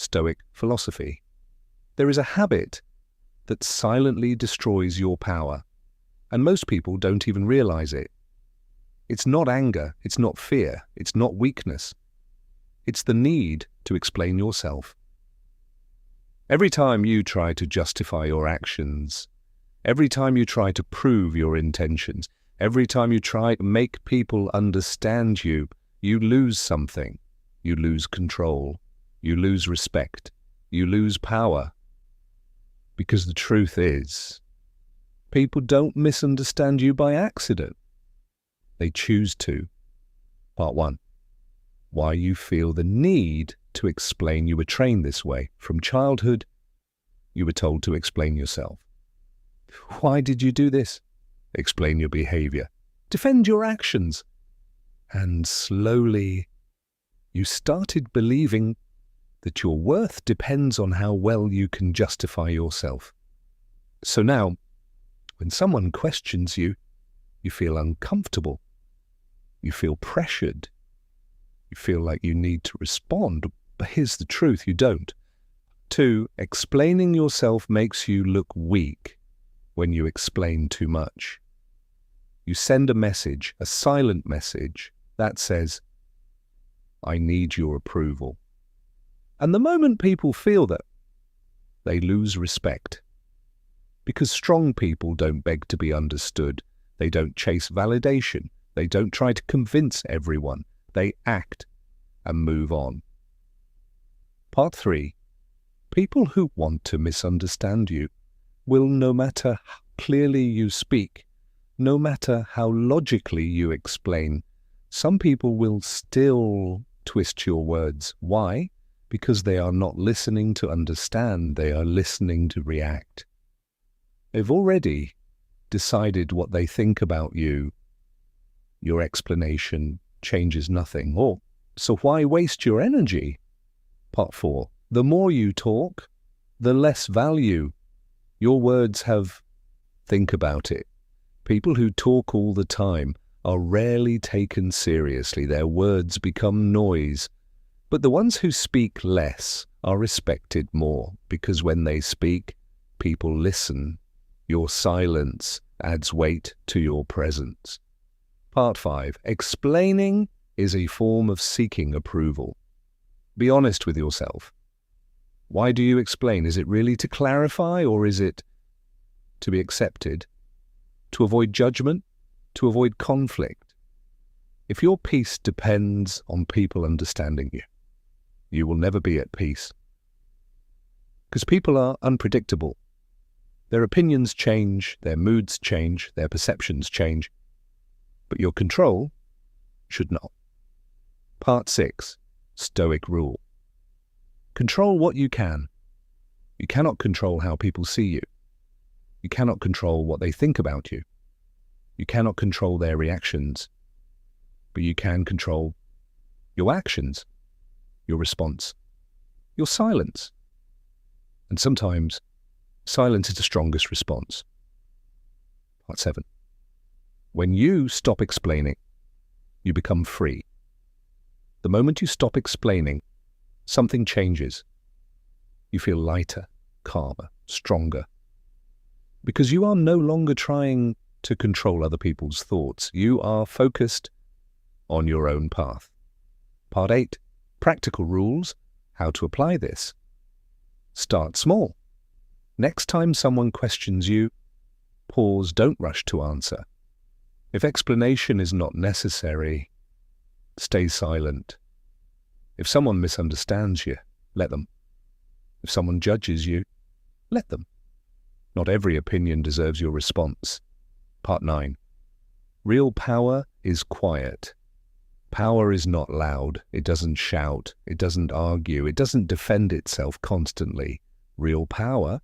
Stoic philosophy. There is a habit that silently destroys your power, and most people don't even realize it. It's not anger, it's not fear, it's not weakness. It's the need to explain yourself. Every time you try to justify your actions, every time you try to prove your intentions, every time you try to make people understand you, you lose something. You lose control. You lose respect. You lose power. Because the truth is, people don't misunderstand you by accident. They choose to. Part 1. Why you feel the need to explain. You were trained this way. From childhood, you were told to explain yourself. Why did you do this? Explain your behavior. Defend your actions. And slowly, you started believing that your worth depends on how well you can justify yourself. So now, when someone questions you, you feel uncomfortable. You feel pressured. You feel like you need to respond. But here's the truth, you don't. 2, explaining yourself makes you look weak when you explain too much. You send a message, a silent message, that says, I need your approval. And the moment people feel that, they lose respect. Because strong people don't beg to be understood. They don't chase validation. They don't try to convince everyone. They act and move on. Part 3. People who want to misunderstand you will, no matter how clearly you speak, no matter how logically you explain, some people will still twist your words. Why? Because they are not listening to understand, they are listening to react. They've already decided what they think about you. Your explanation changes nothing. So why waste your energy? Part 4. The more you talk, the less value your words have. Think about it. People who talk all the time are rarely taken seriously. Their words become noise. But the ones who speak less are respected more, because when they speak, people listen. Your silence adds weight to your presence. Part 5. Explaining is a form of seeking approval. Be honest with yourself. Why do you explain? Is it really to clarify, or is it to be accepted? To avoid judgment? To avoid conflict? If your peace depends on people understanding you, you will never be at peace. Because people are unpredictable. Their opinions change, their moods change, their perceptions change. But your control should not. Part 6. Stoic rule. Control what you can. You cannot control how people see you. You cannot control what they think about you. You cannot control their reactions. But you can control your actions, your response, your silence. And sometimes, silence is the strongest response. Part 7. When you stop explaining, you become free. The moment you stop explaining, something changes. You feel lighter, calmer, stronger. Because you are no longer trying to control other people's thoughts. You are focused on your own path. Part 8. Practical rules. How to apply this. Start small. Next time someone questions you, pause, don't rush to answer. If explanation is not necessary, stay silent. If someone misunderstands you, let them. If someone judges you, let them. Not every opinion deserves your response. Part 9. Real power is quiet. Power is not loud. It doesn't shout. It doesn't argue. It doesn't defend itself constantly. Real power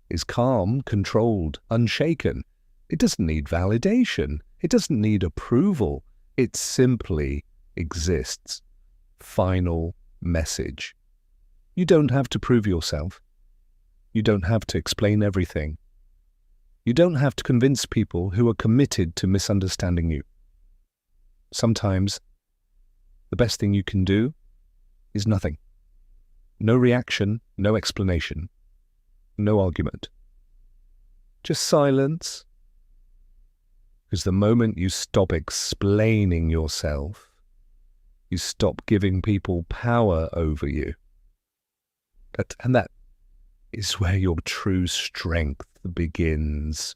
is calm, controlled, unshaken. It doesn't need validation. It doesn't need approval. It simply exists. Final message. You don't have to prove yourself. You don't have to explain everything. You don't have to convince people who are committed to misunderstanding you. Sometimes, the best thing you can do is nothing. No reaction, no explanation, no argument. Just silence. Because the moment you stop explaining yourself, you stop giving people power over you. And that is where your true strength begins.